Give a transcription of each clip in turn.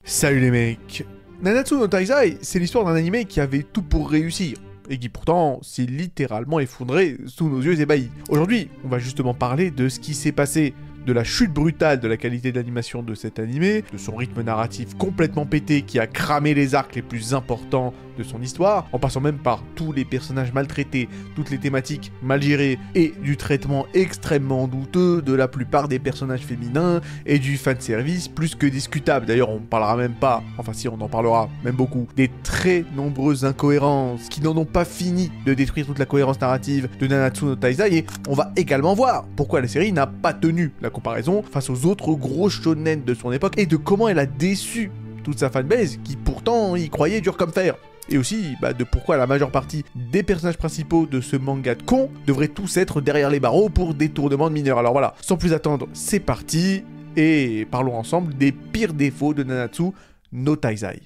Salut les mecs. Nanatsu no Taizai, c'est l'histoire d'un anime qui avait tout pour réussir, et qui pourtant s'est littéralement effondré sous nos yeux ébahis. Aujourd'hui, on va justement parler de ce qui s'est passé, de la chute brutale de la qualité d'animation de cet animé, de son rythme narratif complètement pété qui a cramé les arcs les plus importants de son histoire, en passant même par tous les personnages maltraités, toutes les thématiques mal gérées, et du traitement extrêmement douteux de la plupart des personnages féminins, et du fanservice plus que discutable. D'ailleurs, on parlera même pas, enfin si, on en parlera, même beaucoup, des très nombreuses incohérences qui n'en ont pas fini de détruire toute la cohérence narrative de Nanatsu no Taizai, et on va également voir pourquoi la série n'a pas tenu la comparaison face aux autres gros shonen de son époque, et de comment elle a déçu toute sa fanbase, qui pourtant y croyait dur comme fer. Et aussi de pourquoi la majeure partie des personnages principaux de ce manga de con devraient tous être derrière les barreaux pour détournement de mineurs. Alors voilà, sans plus attendre, c'est parti, et parlons ensemble des pires défauts de Nanatsu no Taizai.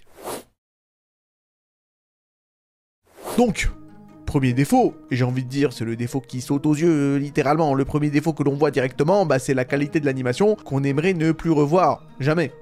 Donc, premier défaut, et j'ai envie de dire c'est le défaut qui saute aux yeux littéralement, le premier défaut que l'on voit directement, c'est la qualité de l'animation qu'on aimerait ne plus revoir, jamais.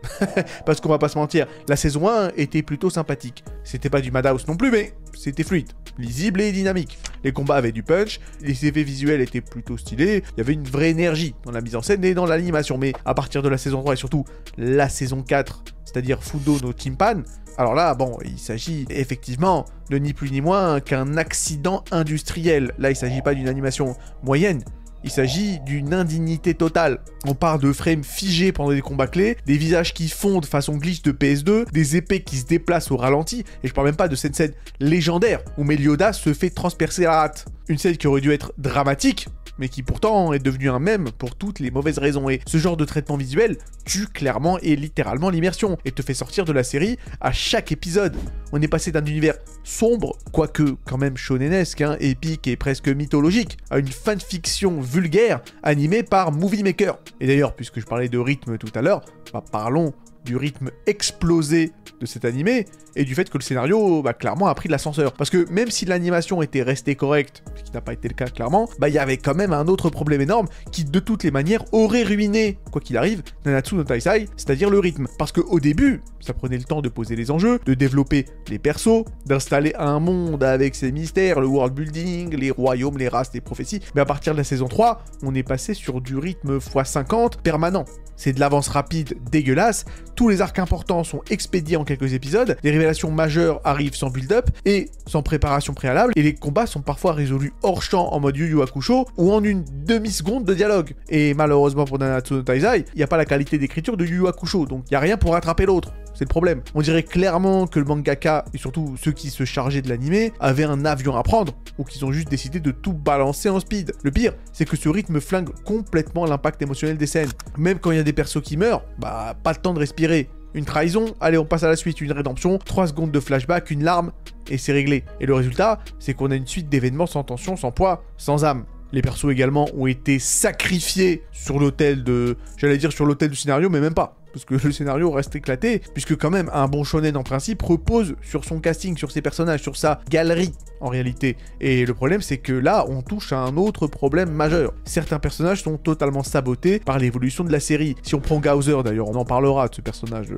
Parce qu'on va pas se mentir, la saison 1 était plutôt sympathique. C'était pas du Madhouse non plus, mais c'était fluide, lisible et dynamique. Les combats avaient du punch, les effets visuels étaient plutôt stylés, il y avait une vraie énergie dans la mise en scène et dans l'animation, mais à partir de la saison 3 et surtout la saison 4, c'est-à-dire Fudo no Chimpan, alors là, il s'agit effectivement de ni plus ni moins qu'un accident industriel. Là, il s'agit pas d'une animation moyenne, il s'agit d'une indignité totale. On parle de frames figés pendant des combats clés, des visages qui fondent façon glitch de PS2, des épées qui se déplacent au ralenti, et je parle même pas de cette scène légendaire où Meliodas se fait transpercer la rate. Une scène qui aurait dû être dramatique, mais qui pourtant est devenu un mème pour toutes les mauvaises raisons. Et ce genre de traitement visuel tue clairement et littéralement l'immersion, et te fait sortir de la série à chaque épisode. On est passé d'un univers sombre, quoique quand même shonenesque, épique et presque mythologique, à une fanfiction vulgaire animée par Movie Maker. Et d'ailleurs, puisque je parlais de rythme tout à l'heure, parlons du rythme explosé de cet animé, et du fait que le scénario, clairement, a pris de l'ascenseur. Parce que même si l'animation était restée correcte, ce qui n'a pas été le cas clairement, il y avait quand même un autre problème énorme qui, de toutes les manières, aurait ruiné, quoi qu'il arrive, Nanatsu no Taizai, c'est-à-dire le rythme. Parce qu'au début, ça prenait le temps de poser les enjeux, de développer les persos, d'installer un monde avec ses mystères, le world building, les royaumes, les races, les prophéties, mais à partir de la saison 3, on est passé sur du rythme x50 permanent. C'est de l'avance rapide dégueulasse, tous les arcs importants sont expédiés en quelques épisodes, les révélations majeures arrivent sans build-up et sans préparation préalable, et les combats sont parfois résolus hors champ en mode Yu Yu Hakusho ou en une demi-seconde de dialogue. Et malheureusement pour Nanatsu no Taizai, il n'y a pas la qualité d'écriture de Yu Yu Hakusho, donc il n'y a rien pour rattraper l'autre. C'est le problème. On dirait clairement que le mangaka, et surtout ceux qui se chargeaient de l'animé, avaient un avion à prendre, ou qu'ils ont juste décidé de tout balancer en speed. Le pire, c'est que ce rythme flingue complètement l'impact émotionnel des scènes. Même quand il y a des persos qui meurent, pas le temps de respirer. Une trahison, allez on passe à la suite, une rédemption, 3 secondes de flashback, une larme, et c'est réglé. Et le résultat, c'est qu'on a une suite d'événements sans tension, sans poids, sans âme. Les persos également ont été sacrifiés sur l'autel de... J'allais dire sur l'autel du scénario, mais même pas. Parce que le scénario reste éclaté, puisque quand même un bon shonen en principe repose sur son casting, sur ses personnages, sur sa galerie en réalité. Et le problème c'est que là on touche à un autre problème majeur. Certains personnages sont totalement sabotés par l'évolution de la série. Si on prend Gaozer d'ailleurs, on en parlera de ce personnage,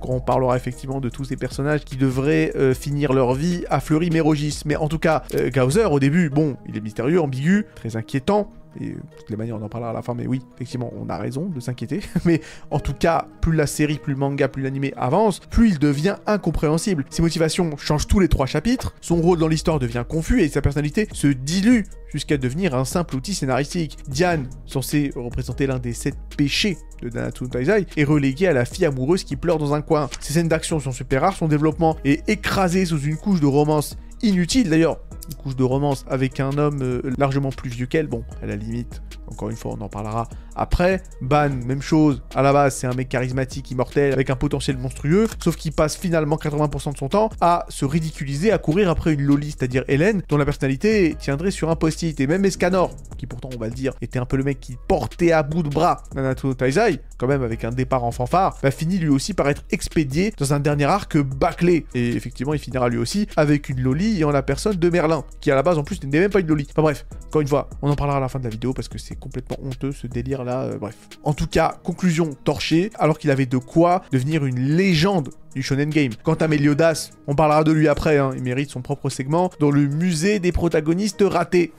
quand on parlera effectivement de tous ces personnages qui devraient finir leur vie à Fleury-Mérogis. Mais en tout cas, Gaozer au début, il est mystérieux, ambigu, très inquiétant. Et de toutes les manières on en parlera à la fin, mais oui, effectivement, on a raison de s'inquiéter. Mais en tout cas, plus la série, plus le manga, plus l'animé avance, plus il devient incompréhensible. Ses motivations changent tous les 3 chapitres, son rôle dans l'histoire devient confus et sa personnalité se dilue jusqu'à devenir un simple outil scénaristique. Diane, censée représenter l'un des 7 péchés de Nanatsu no Taizai, est reléguée à la fille amoureuse qui pleure dans un coin. Ses scènes d'action sont super rares, son développement est écrasé sous une couche de romance inutile d'ailleurs. Une couche de romance avec un homme largement plus vieux qu'elle, à la limite, encore une fois on en parlera après. Ban, même chose, à la base c'est un mec charismatique, immortel, avec un potentiel monstrueux, sauf qu'il passe finalement 80% de son temps à se ridiculiser, à courir après une loli, c'est-à-dire Hélène, dont la personnalité tiendrait sur un post-it. Et même Escanor, qui pourtant on va le dire, était un peu le mec qui portait à bout de bras Nanatsu no Taizai, quand même avec un départ en fanfare, finit lui aussi par être expédié dans un dernier arc bâclé. Et effectivement il finira lui aussi avec une loli en la personne de Merlin, qui à la base en plus n'était même pas une loli. Enfin bref, encore une fois, on en parlera à la fin de la vidéo parce que c'est complètement honteux ce délire dire là, bref. En tout cas, conclusion torchée, alors qu'il avait de quoi devenir une légende du shonen game. Quant à Meliodas, on parlera de lui après, hein, il mérite son propre segment dans le musée des protagonistes ratés.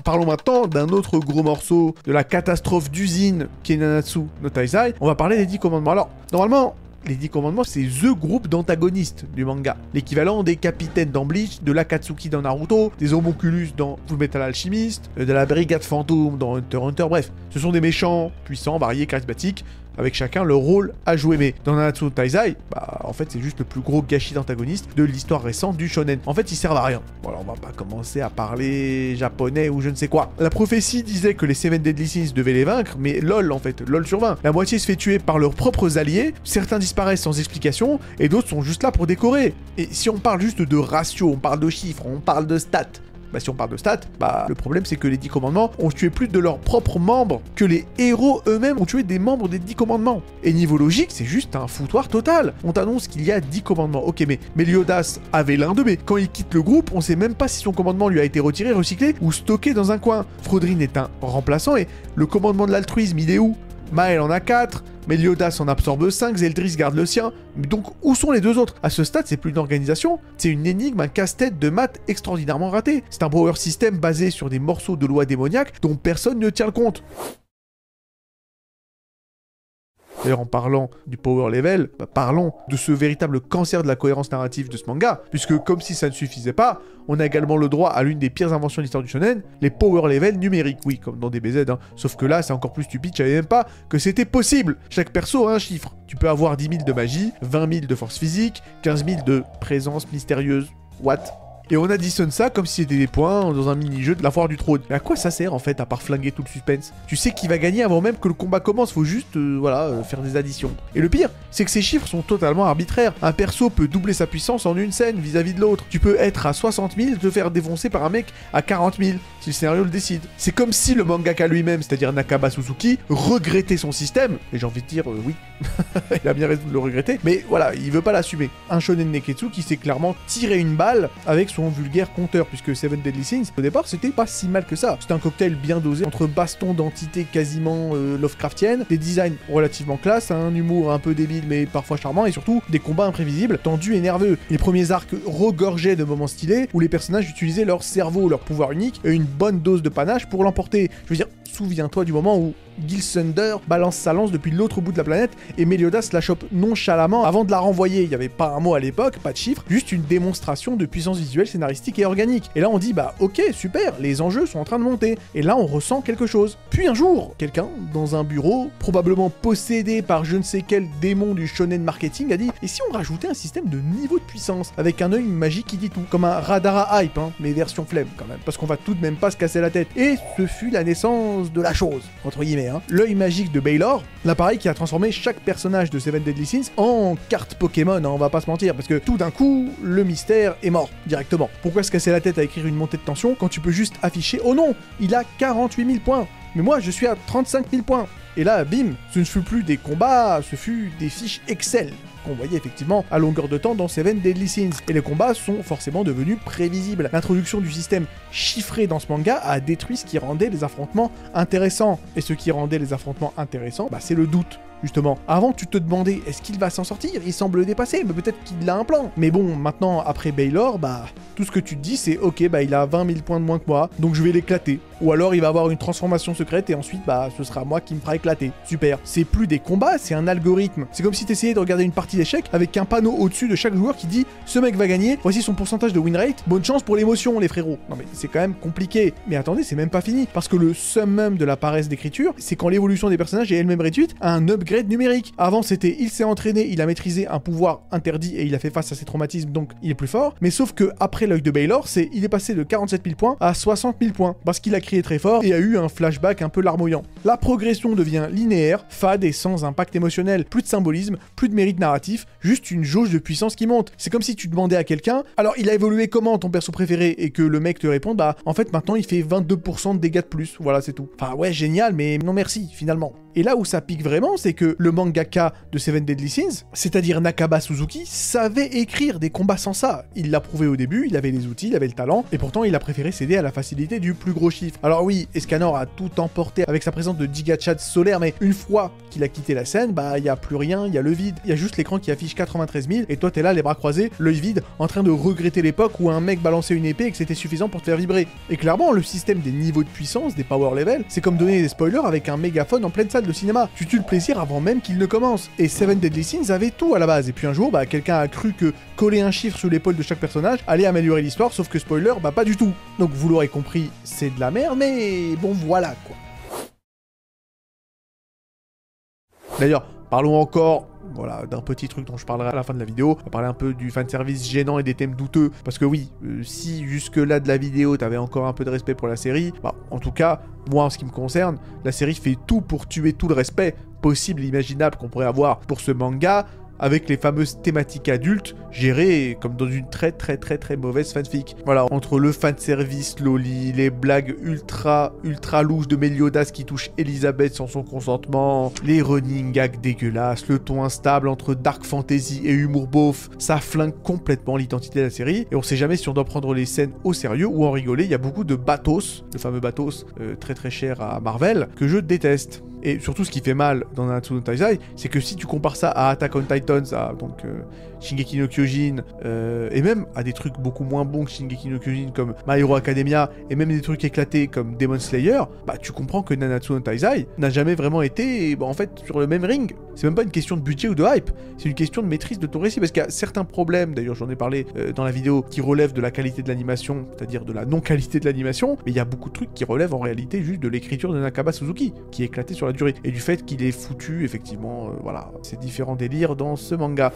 Parlons maintenant d'un autre gros morceau de la catastrophe d'usine qui est Nanatsu no Taizai. On va parler des 10 commandements. Alors, normalement, les 10 commandements, c'est THE groupe d'antagonistes du manga. L'équivalent des capitaines dans Bleach, de l'Akatsuki dans Naruto, des homunculus dans Fullmetal Alchemist, de la brigade fantôme dans Hunter x Hunter, bref. Ce sont des méchants, puissants, variés, charismatiques, avec chacun leur rôle à jouer. Mais dans Nanatsu no Taizai, en fait, c'est juste le plus gros gâchis d'antagonistes de l'histoire récente du shonen. En fait, ils servent à rien. Bon, alors, on va pas commencer à parler japonais ou je ne sais quoi. La prophétie disait que les Seven Deadly Sins devaient les vaincre, mais lol, en fait, lol sur 20. La moitié se fait tuer par leurs propres alliés, certains disparaissent sans explication, et d'autres sont juste là pour décorer. Et si on parle juste de ratio, on parle de chiffres, on parle de stats, si on parle de stats, le problème c'est que les 10 commandements ont tué plus de leurs propres membres que les héros eux-mêmes ont tué des membres des 10 commandements. Et niveau logique, c'est juste un foutoir total. On t'annonce qu'il y a 10 commandements. Ok, mais Meliodas avait l'un d'eux, mais quand il quitte le groupe, on sait même pas si son commandement lui a été retiré, recyclé ou stocké dans un coin. Frodrin est un remplaçant et le commandement de l'altruisme, il est où? Mael en a 4, Meliodas en absorbe 5, Zeldris garde le sien. Mais donc, où sont les deux autres? À ce stade, c'est plus une organisation, c'est une énigme, un casse-tête de maths extraordinairement raté. C'est un power system basé sur des morceaux de loi démoniaque dont personne ne tient le compte. D'ailleurs, en parlant du power level, parlons de ce véritable cancer de la cohérence narrative de ce manga, puisque comme si ça ne suffisait pas, on a également le droit à l'une des pires inventions de l'histoire du shonen, les power level numériques, oui, comme dans DBZ, hein. Sauf que là, c'est encore plus stupide, je savais même pas que c'était possible. Chaque perso a un chiffre. Tu peux avoir 10 000 de magie, 20 000 de force physique, 15 000 de présence mystérieuse. What? Et on additionne ça comme si c'était des points dans un mini-jeu de la foire du trône. Mais à quoi ça sert en fait, à part flinguer tout le suspense? Tu sais qui va gagner avant même que le combat commence, faut juste, faire des additions. Et le pire, c'est que ces chiffres sont totalement arbitraires. Un perso peut doubler sa puissance en une scène vis-à-vis de l'autre. Tu peux être à 60 000 et te faire défoncer par un mec à 40 000, si le scénario le décide. C'est comme si le mangaka lui-même, c'est-à-dire Nakaba Suzuki, regrettait son système. Et j'ai envie de dire, oui, il a bien raison de le regretter, mais voilà, il veut pas l'assumer. Un shonen neketsu qui s'est clairement tiré une balle avec son vulgaire compteur, puisque Seven Deadly Sins, au départ, c'était pas si mal que ça. C'était un cocktail bien dosé, entre bastons d'entités quasiment Lovecraftiennes, des designs relativement classe, un humour un peu débile mais parfois charmant, et surtout des combats imprévisibles, tendus et nerveux. Les premiers arcs regorgeaient de moments stylés, où les personnages utilisaient leur cerveau, leur pouvoir unique, et une bonne dose de panache pour l'emporter. Je veux dire, souviens-toi du moment où Gil Thunder balance sa lance depuis l'autre bout de la planète et Meliodas la chope nonchalamment avant de la renvoyer. Il n'y avait pas un mot à l'époque, pas de chiffres, juste une démonstration de puissance visuelle, scénaristique et organique. Et là on dit ok, super, les enjeux sont en train de monter. Et là on ressent quelque chose. Puis un jour, quelqu'un, dans un bureau, probablement possédé par je ne sais quel démon du shonen marketing, a dit et si on rajoutait un système de niveau de puissance, avec un œil magique qui dit tout, comme un radar à hype, mais version flemme quand même, parce qu'on va tout de même pas se casser la tête. Et ce fut la naissance de la chose, entre guillemets. L'œil magique de Baylor, l'appareil qui a transformé chaque personnage de Seven Deadly Sins en carte Pokémon, on va pas se mentir, parce que tout d'un coup, le mystère est mort, directement. Pourquoi se casser la tête à écrire une montée de tension quand tu peux juste afficher « Oh non, il a 48 000 points, mais moi je suis à 35 000 points !» Et là, bim, ce ne fut plus des combats, ce fut des fiches Excel qu'on voyait effectivement à longueur de temps dans Seven Deadly Sins. Et les combats sont forcément devenus prévisibles. L'introduction du système chiffré dans ce manga a détruit ce qui rendait les affrontements intéressants. Et ce qui rendait les affrontements intéressants, c'est le doute. Justement, avant tu te demandais est-ce qu'il va s'en sortir, il semble le dépasser, mais peut-être qu'il a un plan. Mais bon, maintenant après Baylor, tout ce que tu te dis c'est ok, il a 20 000 points de moins que moi, donc je vais l'éclater. Ou alors il va avoir une transformation secrète et ensuite ce sera moi qui me fera éclater. Super. C'est plus des combats, c'est un algorithme. C'est comme si t'essayais de regarder une partie d'échecs avec un panneau au-dessus de chaque joueur qui dit ce mec va gagner, voici son pourcentage de win rate, bonne chance pour l'émotion les frérots. Non mais c'est quand même compliqué. Mais attendez, c'est même pas fini, parce que le summum de la paresse d'écriture, c'est quand l'évolution des personnages est elle-même réduite à un upgrade numérique. Avant c'était il s'est entraîné, il a maîtrisé un pouvoir interdit et il a fait face à ses traumatismes, donc il est plus fort. Mais sauf que après l'œil de Baylor, il est passé de 47 000 points à 60 000 points, parce qu'il a crié très fort et a eu un flashback un peu larmoyant. La progression devient devient linéaire, fade et sans impact émotionnel. Plus de symbolisme, plus de mérite narratif, juste une jauge de puissance qui monte. C'est comme si tu demandais à quelqu'un, alors il a évolué comment ton perso préféré, et que le mec te répond, bah en fait maintenant il fait 22% de dégâts de plus, voilà c'est tout. Enfin ouais, génial, mais non merci, finalement. Et là où ça pique vraiment, c'est que le mangaka de Seven Deadly Sins, c'est-à-dire Nakaba Suzuki, savait écrire des combats sans ça. Il l'a prouvé au début, il avait les outils, il avait le talent, et pourtant il a préféré céder à la facilité du plus gros chiffre. Alors oui, Escanor a tout emporté avec sa présence de gigachad solaire, mais une fois qu'il a quitté la scène, bah y a plus rien, il y a le vide. Il y a juste l'écran qui affiche 93 000, et toi t'es là les bras croisés, l'œil vide, en train de regretter l'époque où un mec balançait une épée et que c'était suffisant pour te faire vibrer. Et clairement, le système des niveaux de puissance, des power levels, c'est comme donner des spoilers avec un mégaphone en pleine salle de cinéma. Tu tues le plaisir avant même qu'il ne commence. Et Seven Deadly Sins avait tout à la base. Et puis un jour, bah, quelqu'un a cru que coller un chiffre sous l'épaule de chaque personnage allait améliorer l'histoire, sauf que spoiler, bah pas du tout. Donc vous l'aurez compris, c'est de la merde, mais bon voilà quoi. D'ailleurs, parlons encore, voilà, d'un petit truc dont je parlerai à la fin de la vidéo. On va parler un peu du fanservice gênant et des thèmes douteux. Parce que oui, si jusque-là de la vidéo, t'avais encore un peu de respect pour la série, bah, en tout cas, moi, en ce qui me concerne, la série fait tout pour tuer tout le respect possible et imaginable qu'on pourrait avoir pour ce manga, avec les fameuses thématiques adultes gérées comme dans une très mauvaise fanfic. Voilà, entre le fanservice loli, les blagues ultra louches de Meliodas qui touche Elisabeth sans son consentement, les running gags dégueulasses, le ton instable entre dark fantasy et humour beauf, ça flingue complètement l'identité de la série, et on sait jamais si on doit prendre les scènes au sérieux ou en rigoler. Il y a beaucoup de bathos, le fameux bathos très cher à Marvel, que je déteste. Et surtout, ce qui fait mal dans Nanatsu no Taizai, c'est que si tu compares ça à Attack on Titans, à donc Shingeki no Kyojin, et même à des trucs beaucoup moins bons que Shingeki no Kyojin comme My Hero Academia, et même des trucs éclatés comme Demon Slayer, bah tu comprends que Nanatsu no Taizai n'a jamais vraiment été, bah, en fait, sur le même ring. C'est même pas une question de budget ou de hype, c'est une question de maîtrise de ton récit, parce qu'il y a certains problèmes, d'ailleurs j'en ai parlé dans la vidéo, qui relèvent de la qualité de l'animation, c'est-à-dire de la non-qualité de l'animation, mais il y a beaucoup de trucs qui relèvent en réalité juste de l'écriture de Nakaba Suzuki, qui est éclaté sur la durée, et du fait qu'il est foutu, effectivement, voilà, ces différents délires dans ce manga.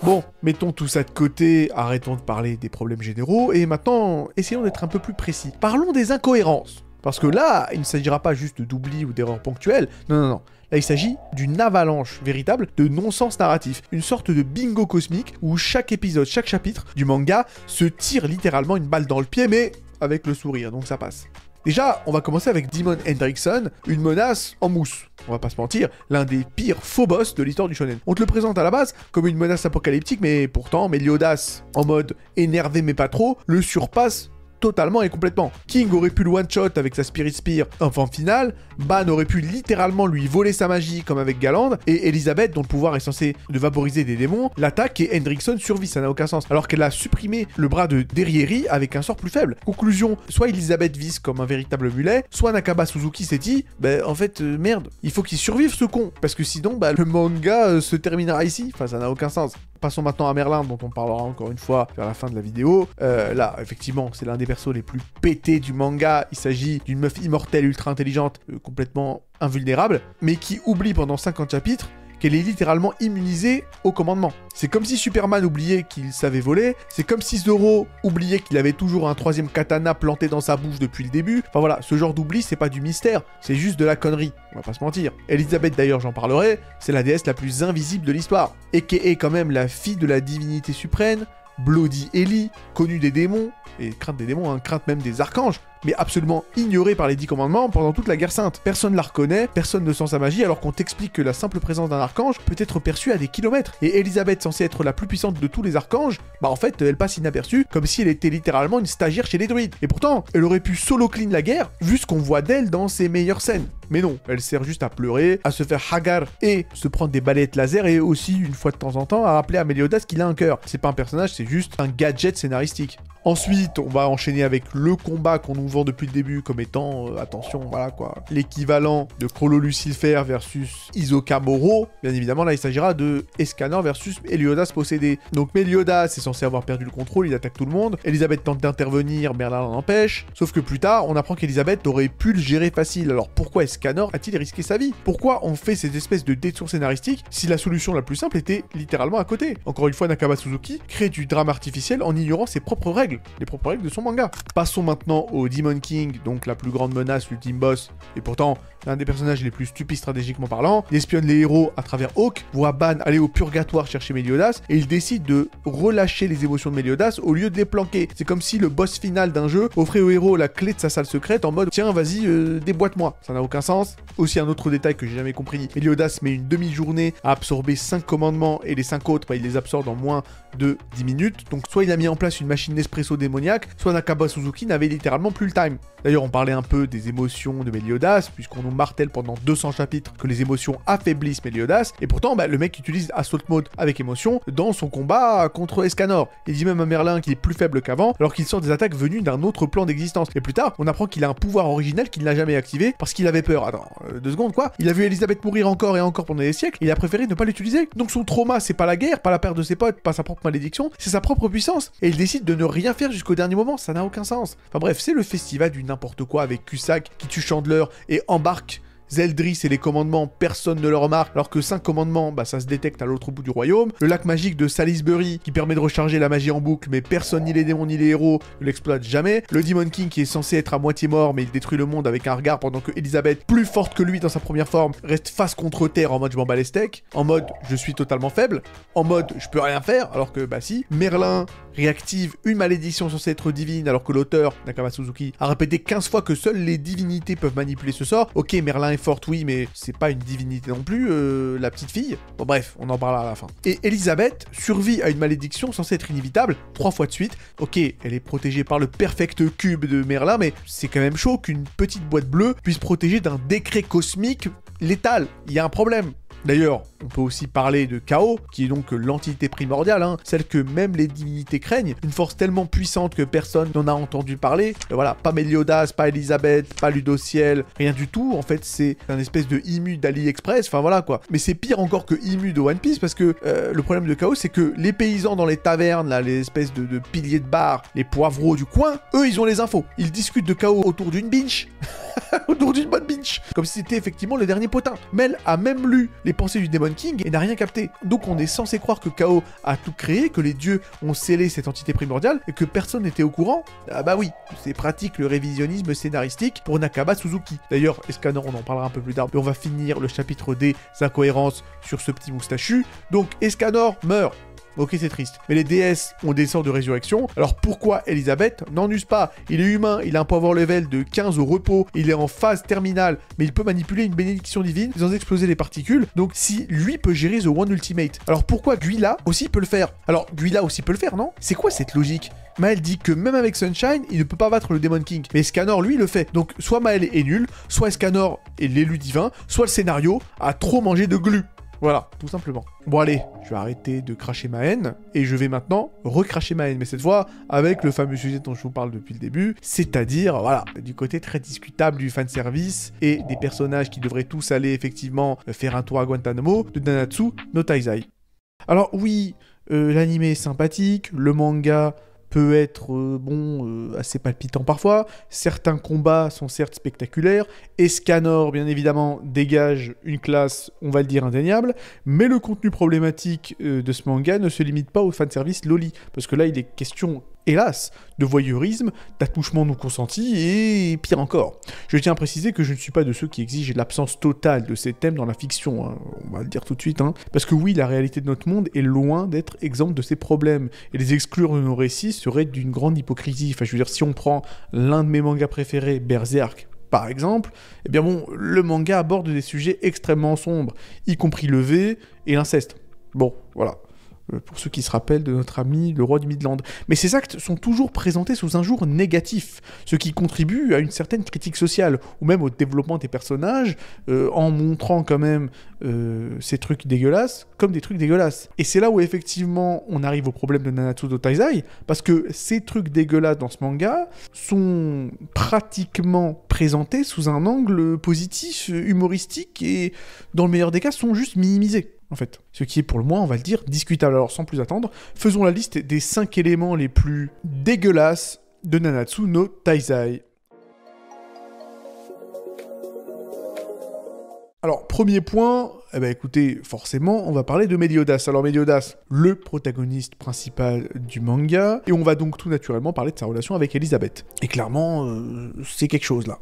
Bon, mettons tout ça de côté, arrêtons de parler des problèmes généraux, et maintenant, essayons d'être un peu plus précis. Parlons des incohérences. Parce que là, il ne s'agira pas juste d'oubli ou d'erreurs ponctuelles, non. Là, il s'agit d'une avalanche véritable de non-sens narratif, une sorte de bingo cosmique où chaque épisode, chaque chapitre du manga se tire littéralement une balle dans le pied, mais avec le sourire, donc ça passe. Déjà, on va commencer avec Demon Hendrickson, une menace en mousse. On va pas se mentir, l'un des pires faux boss de l'histoire du shonen. On te le présente à la base comme une menace apocalyptique, mais pourtant, Meliodas, en mode énervé mais pas trop, le surpasse totalement et complètement. King aurait pu le one-shot avec sa Spirit Spear en forme finale, Ban aurait pu littéralement lui voler sa magie comme avec Galand, et Elisabeth, dont le pouvoir est censé de vaporiser des démons, l'attaque et Hendrickson survit, ça n'a aucun sens. Alors qu'elle a supprimé le bras de Derrieri avec un sort plus faible. Conclusion, soit Elisabeth vise comme un véritable mulet, soit Nakaba Suzuki s'est dit, bah en fait, merde, il faut qu'il survive ce con, parce que sinon, bah le manga se terminera ici, enfin ça n'a aucun sens. Passons maintenant à Merlin, dont on parlera encore une fois vers la fin de la vidéo. Là, effectivement, c'est l'un des persos les plus pétés du manga. Il s'agit d'une meuf immortelle ultra intelligente, complètement invulnérable, mais qui oublie pendant 50 chapitres qu'elle est littéralement immunisée au commandement. C'est comme si Superman oubliait qu'il savait voler, c'est comme si Zoro oubliait qu'il avait toujours un troisième katana planté dans sa bouche depuis le début. Enfin voilà, ce genre d'oubli, c'est pas du mystère, c'est juste de la connerie, on va pas se mentir. Elisabeth, d'ailleurs, j'en parlerai, c'est la déesse la plus invisible de l'histoire, et qui est quand même la fille de la divinité suprême, Bloody Ellie, connue des démons, et crainte des démons, crainte même des archanges, mais absolument ignorée par les 10 commandements pendant toute la guerre sainte. Personne la reconnaît, personne ne sent sa magie, alors qu'on t'explique que la simple présence d'un archange peut être perçue à des kilomètres. Et Elisabeth, censée être la plus puissante de tous les archanges, bah en fait, elle passe inaperçue, comme si elle était littéralement une stagiaire chez les druides. Et pourtant, elle aurait pu solo clean la guerre, vu ce qu'on voit d'elle dans ses meilleures scènes. Mais non, elle sert juste à pleurer, à se faire hagar et se prendre des balayettes laser, et aussi, une fois de temps en temps, à rappeler à Meliodas qu'il a un cœur. C'est pas un personnage, c'est juste un gadget scénaristique. Ensuite, on va enchaîner avec le combat qu'on nous vend depuis le début comme étant, attention, voilà quoi, l'équivalent de Chrollo Lucifer versus Hisoka Moro. Bien évidemment, là, il s'agira de Escanor versus Meliodas possédé. Donc Meliodas est censé avoir perdu le contrôle, il attaque tout le monde. Elisabeth tente d'intervenir, Merlin l'en empêche. Sauf que plus tard, on apprend qu'Elisabeth aurait pu le gérer facile. Alors pourquoi Escanor a-t-il risqué sa vie? Pourquoi on fait ces espèces de détours scénaristiques si la solution la plus simple était littéralement à côté? Encore une fois, Nakaba Suzuki crée du drame artificiel en ignorant ses propres règles. les propres règles de son manga. Passons maintenant au Demon King, donc la plus grande menace, l'ultime boss, et pourtant l'un des personnages les plus stupides stratégiquement parlant. Il espionne les héros à travers Hawk, voit Ban aller au purgatoire chercher Meliodas, et il décide de relâcher les émotions de Meliodas au lieu de les planquer. C'est comme si le boss final d'un jeu offrait au héros la clé de sa salle secrète en mode tiens vas-y déboîte-moi. Ça n'a aucun sens. Aussi un autre détail que j'ai jamais compris, Meliodas met une demi-journée à absorber 5 commandements et les 5 autres, bah, il les absorbe en moins de 10 minutes. Donc soit il a mis en place une machine Nespresso démoniaque, soit Nakaba Suzuki n'avait littéralement plus le time. D'ailleurs on parlait un peu des émotions de Meliodas, puisqu'on nous martèle pendant 200 chapitres que les émotions affaiblissent Meliodas, et pourtant bah, le mec utilise Assault Mode avec émotion dans son combat contre Escanor. Il dit même à Merlin qu'il est plus faible qu'avant, alors qu'il sort des attaques venues d'un autre plan d'existence. Et plus tard, on apprend qu'il a un pouvoir originel qu'il n'a jamais activé, parce qu'il avait peur. Attends, 2 secondes quoi. Il a vu Elisabeth mourir encore et encore pendant des siècles, il a préféré ne pas l'utiliser. Donc son trauma, c'est pas la guerre, pas la perte de ses potes, pas sa propre malédiction, c'est sa propre puissance. Et il décide de ne rien faire jusqu'au dernier moment, ça n'a aucun sens. Enfin bref, c'est le festival du n'importe quoi avec Cusack qui tue Chandler et embarque Zeldris et les commandements, personne ne le remarque, alors que 5 commandements, bah ça se détecte à l'autre bout du royaume. Le lac magique de Salisbury, qui permet de recharger la magie en boucle, mais personne, ni les démons, ni les héros, ne l'exploite jamais. Le Demon King, qui est censé être à moitié mort, mais il détruit le monde avec un regard, pendant que Elisabeth, plus forte que lui dans sa première forme, reste face contre terre en mode je m'en bats les steaks, en mode je suis totalement faible, en mode je peux rien faire, alors que bah si. Merlin réactive une malédiction censée être divine, alors que l'auteur, Nakaba Suzuki, a répété 15 fois que seules les divinités peuvent manipuler ce sort. Ok, Merlin est forte, oui, mais c'est pas une divinité non plus, la petite fille. Bon bref, on en parlera à la fin. Et Elisabeth survit à une malédiction censée être inévitable, 3 fois de suite. Ok, elle est protégée par le perfect cube de Merlin, mais c'est quand même chaud qu'une petite boîte bleue puisse protéger d'un décret cosmique létal. Il y a un problème. D'ailleurs, on peut aussi parler de Chaos, qui est donc l'entité primordiale, hein, celle que même les divinités craignent, une force tellement puissante que personne n'en a entendu parler. Voilà, pas Meliodas, pas Elisabeth, pas Ludociel, rien du tout. En fait, c'est un espèce de Imu d'AliExpress, enfin voilà quoi. Mais c'est pire encore que Imu de One Piece, parce que le problème de Chaos, c'est que les paysans dans les tavernes, là, les espèces de piliers de bar, les poivreaux du coin, eux, ils ont les infos. Ils discutent de Chaos autour d'une binge. Autour d'une bonne binge. Comme si c'était effectivement le dernier potin. Mel a même lu les pensées du Demon King et n'a rien capté. Donc on est censé croire que Chaos a tout créé, que les dieux ont scellé cette entité primordiale et que personne n'était au courant. Ah bah oui, c'est pratique le révisionnisme scénaristique pour Nakaba Suzuki. D'ailleurs, Escanor, on en parlera un peu plus tard, mais on va finir le chapitre des incohérences sur ce petit moustachu. Donc Escanor meurt. Ok, c'est triste. Mais les déesses ont des sorts de résurrection. Alors pourquoi Elisabeth n'en use pas? Il est humain, il a un power level de 15 au repos, il est en phase terminale, mais il peut manipuler une bénédiction divine sans exploser les particules. Donc si lui peut gérer The One Ultimate, alors pourquoi Guila aussi peut le faire? Alors Guila aussi peut le faire, non? C'est quoi cette logique? Maël dit que même avec Sunshine, il ne peut pas battre le Demon King. Mais Escanor, lui, le fait. Donc soit Maël est nul, soit Escanor est l'élu divin, soit le scénario a trop mangé de glu. Voilà, tout simplement. Bon allez, je vais arrêter de cracher ma haine, et je vais maintenant recracher ma haine, mais cette fois avec le fameux sujet dont je vous parle depuis le début, c'est-à-dire, voilà, du côté très discutable du fanservice, et des personnages qui devraient tous aller effectivement faire un tour à Guantanamo, de Nanatsu no Taizai. Alors oui, l'anime est sympathique, le manga peut être, assez palpitant parfois. Certains combats sont certes spectaculaires. Escanor, bien évidemment, dégage une classe, on va le dire, indéniable. Mais le contenu problématique de ce manga ne se limite pas au fanservice loli. Parce que là, il est question, hélas, de voyeurisme, d'attouchement non consenti et pire encore. Je tiens à préciser que je ne suis pas de ceux qui exigent l'absence totale de ces thèmes dans la fiction, hein. On va le dire tout de suite, hein. Parce que oui, la réalité de notre monde est loin d'être exempte de ces problèmes, et les exclure de nos récits serait d'une grande hypocrisie. Enfin, je veux dire, si on prend l'un de mes mangas préférés, Berserk, par exemple, eh bien bon, le manga aborde des sujets extrêmement sombres, y compris le V et l'inceste. Bon, voilà. Pour ceux qui se rappellent de notre ami le roi du Midland. Mais ces actes sont toujours présentés sous un jour négatif, ce qui contribue à une certaine critique sociale, ou même au développement des personnages, en montrant quand même ces trucs dégueulasses comme des trucs dégueulasses. Et c'est là où effectivement on arrive au problème de Nanatsu no Taizai, parce que ces trucs dégueulasses dans ce manga sont pratiquement présentés sous un angle positif, humoristique, et dans le meilleur des cas sont juste minimisés. En fait. Ce qui est pour le moins, on va le dire, discutable. Alors sans plus attendre, faisons la liste des 5 éléments les plus dégueulasses de Nanatsu no Taizai. Alors, premier point, Eh ben écoutez, forcément, on va parler de Meliodas. Alors Meliodas, le protagoniste principal du manga, et on va donc tout naturellement parler de sa relation avec Elisabeth. Et clairement, c'est quelque chose là.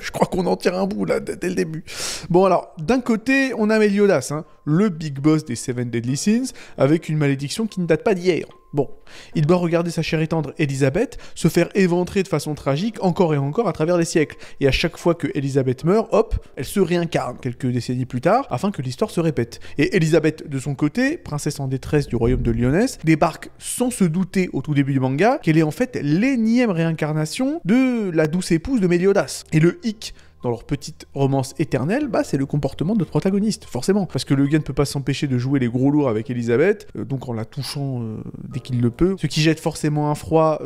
Je crois qu'on en tire un bout là, dès le début. Bon alors, d'un côté, on a Meliodas, hein, le big boss des Seven Deadly Sins, avec une malédiction qui ne date pas d'hier. Bon, il doit regarder sa chère et tendre Elisabeth se faire éventrer de façon tragique encore et encore à travers les siècles. Et à chaque fois que Elisabeth meurt, hop, elle se réincarne quelques décennies plus tard, afin que l'histoire se répète. Et Elisabeth, de son côté, princesse en détresse du royaume de Lyonesse, débarque sans se douter au tout début du manga qu'elle est en fait l'énième réincarnation de la douce épouse de Meliodas. Et le hic dans leur petite romance éternelle, bah c'est le comportement de notre protagoniste, forcément. Parce que le gars ne peut pas s'empêcher de jouer les gros lourds avec Elisabeth, donc en la touchant dès qu'il le peut, ce qui jette forcément un froid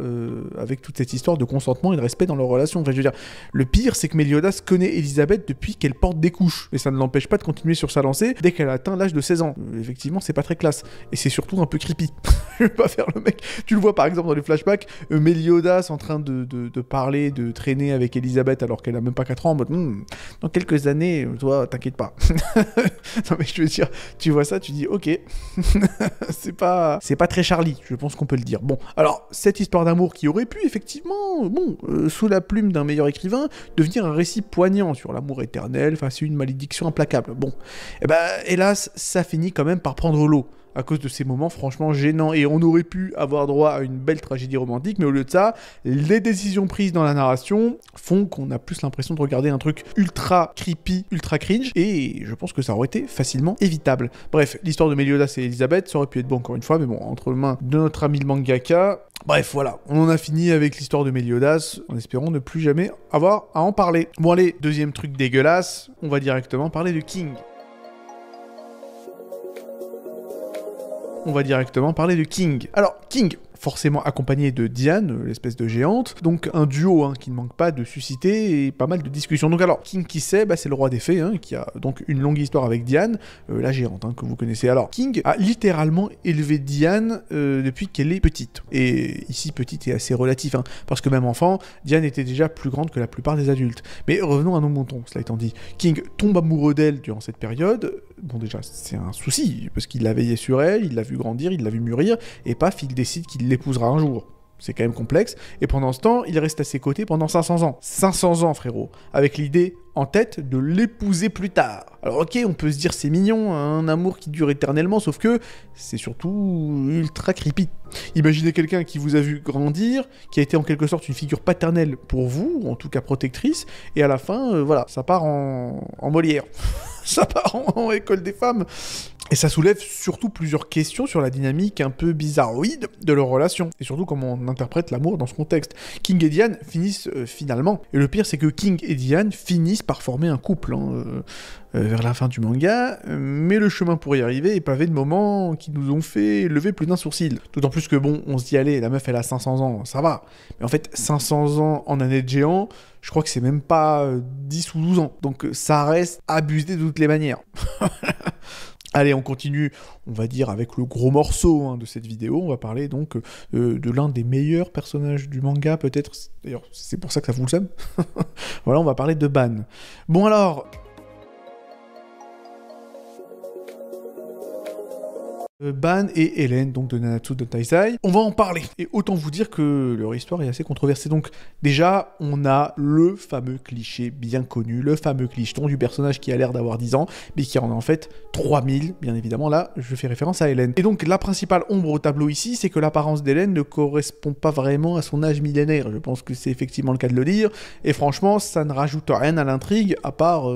avec toute cette histoire de consentement et de respect dans leur relation. Enfin, je veux dire, le pire, c'est que Meliodas connaît Elisabeth depuis qu'elle porte des couches, et ça ne l'empêche pas de continuer sur sa lancée dès qu'elle a atteint l'âge de 16 ans. Effectivement, c'est pas très classe, et c'est surtout un peu creepy. Je vais pas faire le mec. Tu le vois par exemple dans les flashbacks, Meliodas en train de parler, de traîner avec Elisabeth alors qu'elle a même pas 4 ans, en mode dans quelques années, toi, t'inquiète pas. Non mais je veux dire, tu vois ça, tu dis ok, c'est pas très Charlie, je pense qu'on peut le dire. Bon, alors cette histoire d'amour qui aurait pu effectivement, sous la plume d'un meilleur écrivain, devenir un récit poignant sur l'amour éternel face à une malédiction implacable. Bon, et ben hélas, ça finit quand même par prendre l'eau, à cause de ces moments franchement gênants, et on aurait pu avoir droit à une belle tragédie romantique, mais au lieu de ça, les décisions prises dans la narration font qu'on a plus l'impression de regarder un truc ultra creepy, ultra cringe, et je pense que ça aurait été facilement évitable. Bref, l'histoire de Meliodas et Elisabeth, ça aurait pu être bon encore une fois, mais bon, entre les mains de notre ami le mangaka, bref, voilà, on en a fini avec l'histoire de Meliodas, en espérant ne plus jamais avoir à en parler. Bon allez, deuxième truc dégueulasse, on va directement parler de King. On va directement parler de King. Alors, King, forcément accompagné de Diane, l'espèce de géante, donc un duo qui ne manque pas de susciter pas mal de discussions. Donc alors, King qui c'est, c'est le roi des fées, qui a donc une longue histoire avec Diane, la géante, que vous connaissez. Alors, King a littéralement élevé Diane depuis qu'elle est petite. Et ici, petite est assez relatif, parce que même enfant, Diane était déjà plus grande que la plupart des adultes. Mais revenons à nos moutons, cela étant dit. King tombe amoureux d'elle durant cette période. Bon déjà, c'est un souci, parce qu'il l'a veillé sur elle, il l'a vu grandir, il l'a vu mûrir, et paf, il décide qu'il l'épousera un jour. C'est quand même complexe, et pendant ce temps, il reste à ses côtés pendant 500 ans. 500 ans, frérot, avec l'idée en tête de l'épouser plus tard. Alors ok, on peut se dire c'est mignon, un amour qui dure éternellement, sauf que c'est surtout ultra creepy. Imaginez quelqu'un qui vous a vu grandir, qui a été en quelque sorte une figure paternelle pour vous, ou en tout cas protectrice, et à la fin, voilà, ça part en Molière. Ça part en école des femmes. Et ça soulève surtout plusieurs questions sur la dynamique un peu bizarroïde de leur relation, et surtout comment on interprète l'amour dans ce contexte. King et Diane finissent finalement, et le pire c'est que King et Diane finissent par former un couple vers la fin du manga, mais le chemin pour y arriver est pavé de moments qui nous ont fait lever plus d'un sourcil. D'autant plus que bon, on se dit allez, la meuf elle a 500 ans, ça va. Mais en fait, 500 ans en année de géant, je crois que c'est même pas 10 ou 12 ans. Donc ça reste abusé de toutes les manières. Allez, on continue, on va dire, avec le gros morceau de cette vidéo. On va parler donc de l'un des meilleurs personnages du manga, peut-être. D'ailleurs, c'est pour ça que ça vous le somme. Voilà, on va parler de Ban. Bon alors... Ban et Hélène, donc de Nanatsu no Taizai. On va en parler. Et autant vous dire que leur histoire est assez controversée. Donc déjà, on a le fameux cliché bien connu, le fameux clicheton du personnage qui a l'air d'avoir 10 ans, mais qui en a en fait 3000, bien évidemment. Là, je fais référence à Hélène. Et donc, la principale ombre au tableau ici, c'est que l'apparence d'Hélène ne correspond pas vraiment à son âge millénaire. Je pense que c'est effectivement le cas de le dire. Et franchement, ça ne rajoute rien à l'intrigue, à part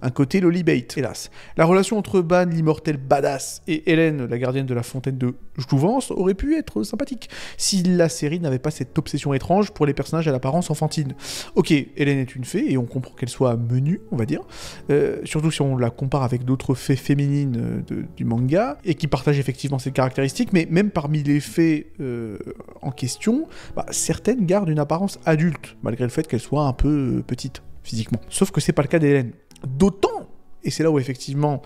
un côté lollybait, hélas. La relation entre Ban, l'immortel badass, et Hélène, la gardienne de la fontaine de Jouvence, aurait pu être sympathique, si la série n'avait pas cette obsession étrange pour les personnages à l'apparence enfantine. Ok, Hélène est une fée, et on comprend qu'elle soit menue, on va dire, surtout si on la compare avec d'autres fées féminines du manga, et qui partagent effectivement ces caractéristiques, mais même parmi les fées en question, certaines gardent une apparence adulte, malgré le fait qu'elles soient un peu petites, physiquement. Sauf que c'est pas le cas d'Hélène. D'autant, et c'est là où effectivement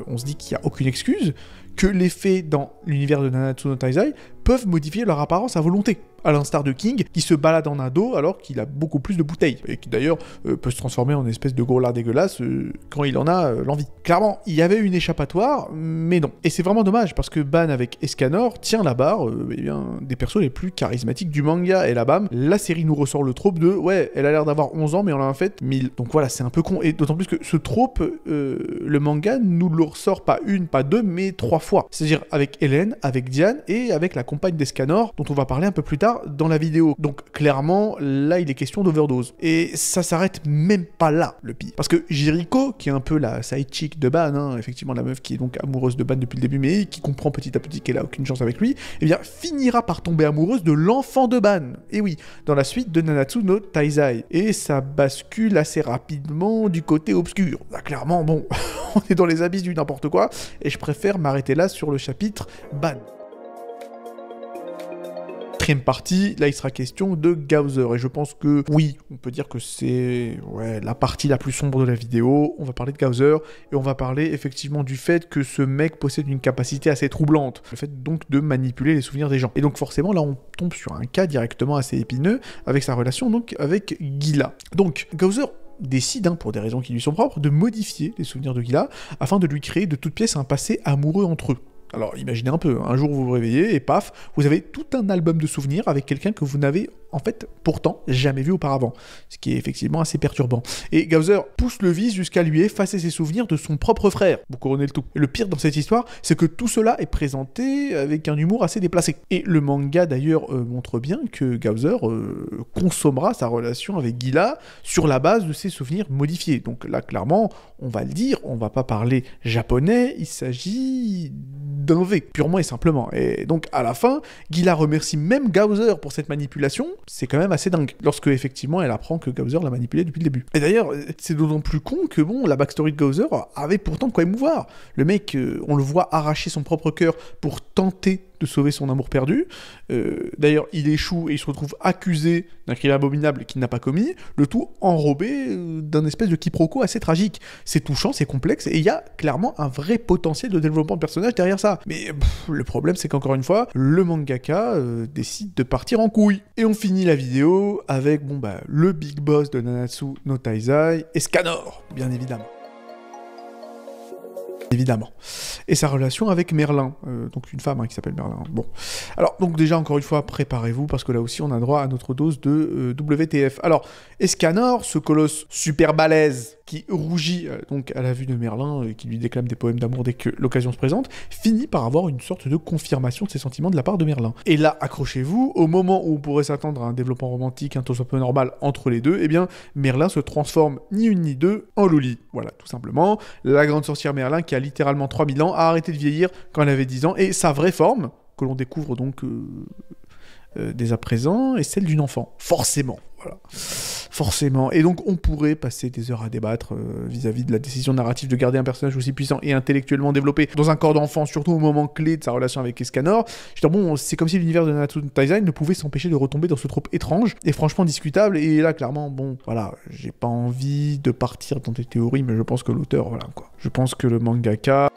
on se dit qu'il n'y a aucune excuse, que les fées dans l'univers de Nanatsu no Taizai peuvent modifier leur apparence à volonté. à l'instar de King, qui se balade en ado alors qu'il a beaucoup plus de bouteilles, et qui d'ailleurs peut se transformer en espèce de gros lard dégueulasse quand il en a l'envie. Clairement, il y avait une échappatoire, mais non. Et c'est vraiment dommage, parce que Ban avec Escanor tient la barre eh bien, des persos les plus charismatiques du manga, et là bam, la série nous ressort le trope de ouais, elle a l'air d'avoir 11 ans, mais on en a en fait 1000. Donc voilà, c'est un peu con, et d'autant plus que ce trope, le manga nous le ressort pas une, pas deux, mais 3 fois. C'est-à-dire avec Hélène, avec Diane, et avec la compagne d'Escanor, dont on va parler un peu plus tard dans la vidéo. Donc clairement, là, il est question d'overdose. Et ça s'arrête même pas là, le pire. Parce que Jiriko, qui est un peu la side chick de Ban, hein, effectivement la meuf qui est donc amoureuse de Ban depuis le début, mais qui comprend petit à petit qu'elle a aucune chance avec lui, eh bien, finira par tomber amoureuse de l'enfant de Ban. Et oui, dans la suite de Nanatsu no Taizai. Et ça bascule assez rapidement du côté obscur. Là, clairement, bon, on est dans les abysses du n'importe quoi, et je préfère m'arrêter là sur le chapitre Ban. Quatrième partie, là il sera question de Gaozer, et je pense que oui, on peut dire que c'est la partie la plus sombre de la vidéo. On va parler de Gaozer, et on va parler effectivement du fait que ce mec possède une capacité assez troublante, le fait donc de manipuler les souvenirs des gens. Et donc forcément là on tombe sur un cas directement assez épineux avec sa relation donc avec Gila. Donc Gaozer décide, pour des raisons qui lui sont propres, de modifier les souvenirs de Gila afin de lui créer de toutes pièces un passé amoureux entre eux. Alors imaginez un peu, un jour vous vous réveillez et paf, vous avez tout un album de souvenirs avec quelqu'un que vous n'avez en fait pourtant jamais vu auparavant, ce qui est effectivement assez perturbant. Et Gaozer pousse le vice jusqu'à lui effacer ses souvenirs de son propre frère, vous couronnez le tout. Et le pire dans cette histoire, c'est que tout cela est présenté avec un humour assez déplacé. Et le manga d'ailleurs montre bien que Gaozer consommera sa relation avec Gila sur la base de ses souvenirs modifiés. Donc là clairement, on va le dire, on va pas parler japonais, il s'agit d'un V, purement et simplement. Et donc à la fin, Gila remercie même Gaozer pour cette manipulation. C'est quand même assez dingue, lorsque effectivement elle apprend que Gaozer l'a manipulé depuis le début. Et d'ailleurs, c'est d'autant plus con que bon, la backstory de Gaozer avait pourtant quoi émouvoir. Le mec, on le voit arracher son propre cœur pour tenter de sauver son amour perdu. D'ailleurs, il échoue et il se retrouve accusé d'un crime abominable qu'il n'a pas commis, le tout enrobé d'un espèce de quiproquo assez tragique. C'est touchant, c'est complexe, et il y a clairement un vrai potentiel de développement de personnage derrière ça. Mais le problème, c'est qu'encore une fois, le mangaka décide de partir en couille. Et on finit la vidéo avec, le big boss de Nanatsu no Taizai, Escanor, bien évidemment. Et sa relation avec Merlin, donc une femme qui s'appelle Merlin. Bon, alors donc déjà encore une fois préparez-vous parce que là aussi on a droit à notre dose de WTF. Alors Escanor, ce colosse super balèze qui rougit donc à la vue de Merlin et qui lui déclame des poèmes d'amour dès que l'occasion se présente, finit par avoir une sorte de confirmation de ses sentiments de la part de Merlin. Et là, accrochez-vous, au moment où on pourrait s'attendre à un développement romantique un tant soit peu normal entre les deux, eh bien Merlin se transforme ni une ni deux en Loli. Voilà, tout simplement. La grande sorcière Merlin qui a littéralement 3000 ans a arrêté de vieillir quand elle avait 10 ans, et sa vraie forme, que l'on découvre donc dès à présent, est celle d'une enfant. Forcément, voilà. Forcément. Et donc on pourrait passer des heures à débattre vis-à-vis de la décision narrative de garder un personnage aussi puissant et intellectuellement développé dans un corps d'enfant, surtout au moment clé de sa relation avec Escanor. Je veux dire, bon, c'est comme si l'univers de Nanatsu no Taizai ne pouvait s'empêcher de retomber dans ce trope étrange et franchement discutable. Et là, clairement, bon, voilà, j'ai pas envie de partir dans des théories, mais je pense que l'auteur, voilà quoi. Je pense que le mangaka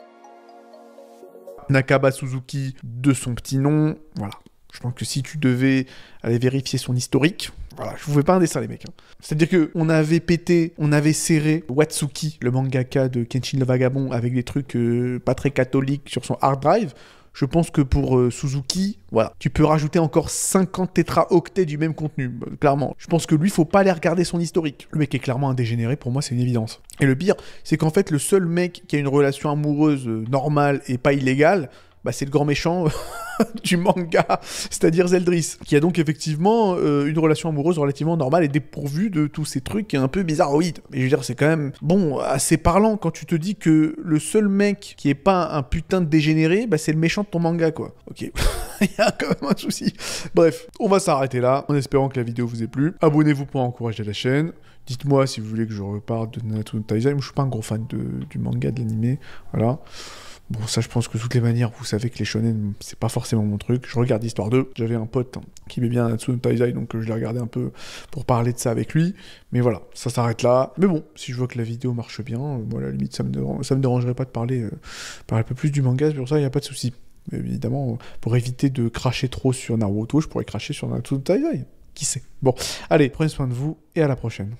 Nakaba Suzuki, de son petit nom, voilà. Je pense que si tu devais aller vérifier son historique, voilà, je vous fais pas un dessin les mecs. C'est-à-dire que on avait pété, on avait serré Watsuki, le mangaka de Kenshin le Vagabond, avec des trucs pas très catholiques sur son hard drive. Je pense que pour Suzuki, voilà, tu peux rajouter encore 50 tétraoctets du même contenu, clairement. Je pense que lui, faut pas aller regarder son historique. Le mec est clairement un dégénéré, pour moi, c'est une évidence. Et le pire, c'est qu'en fait, le seul mec qui a une relation amoureuse normale et pas illégale, c'est le grand méchant du manga, c'est-à-dire Zeldris, qui a donc effectivement une relation amoureuse relativement normale et dépourvue de tous ces trucs un peu bizarroïdes. Mais je veux dire, c'est quand même, assez parlant quand tu te dis que le seul mec qui est pas un putain de dégénéré, c'est le méchant de ton manga, quoi. Ok, il y a quand même un souci. Bref, on va s'arrêter là, en espérant que la vidéo vous ait plu. Abonnez-vous pour encourager la chaîne. Dites-moi si vous voulez que je reparle de Nanatsu no Taizai. Moi, je suis pas un gros fan du manga, de l'animé, voilà. Bon, ça, je pense que de toutes les manières, vous savez que les shonen, c'est pas forcément mon truc. Je regarde Histoire 2. J'avais un pote qui aimait bien Nanatsu no Taizai, donc je l'ai regardé un peu pour parler de ça avec lui. Mais voilà, ça s'arrête là. Mais bon, si je vois que la vidéo marche bien, moi, à la limite, ça me dérangerait pas de parler un peu plus du manga. Pour ça, il n'y a pas de souci. Mais évidemment, pour éviter de cracher trop sur Naruto, je pourrais cracher sur Naruto Taizai. Qui sait? Bon, allez, prenez soin de vous et à la prochaine.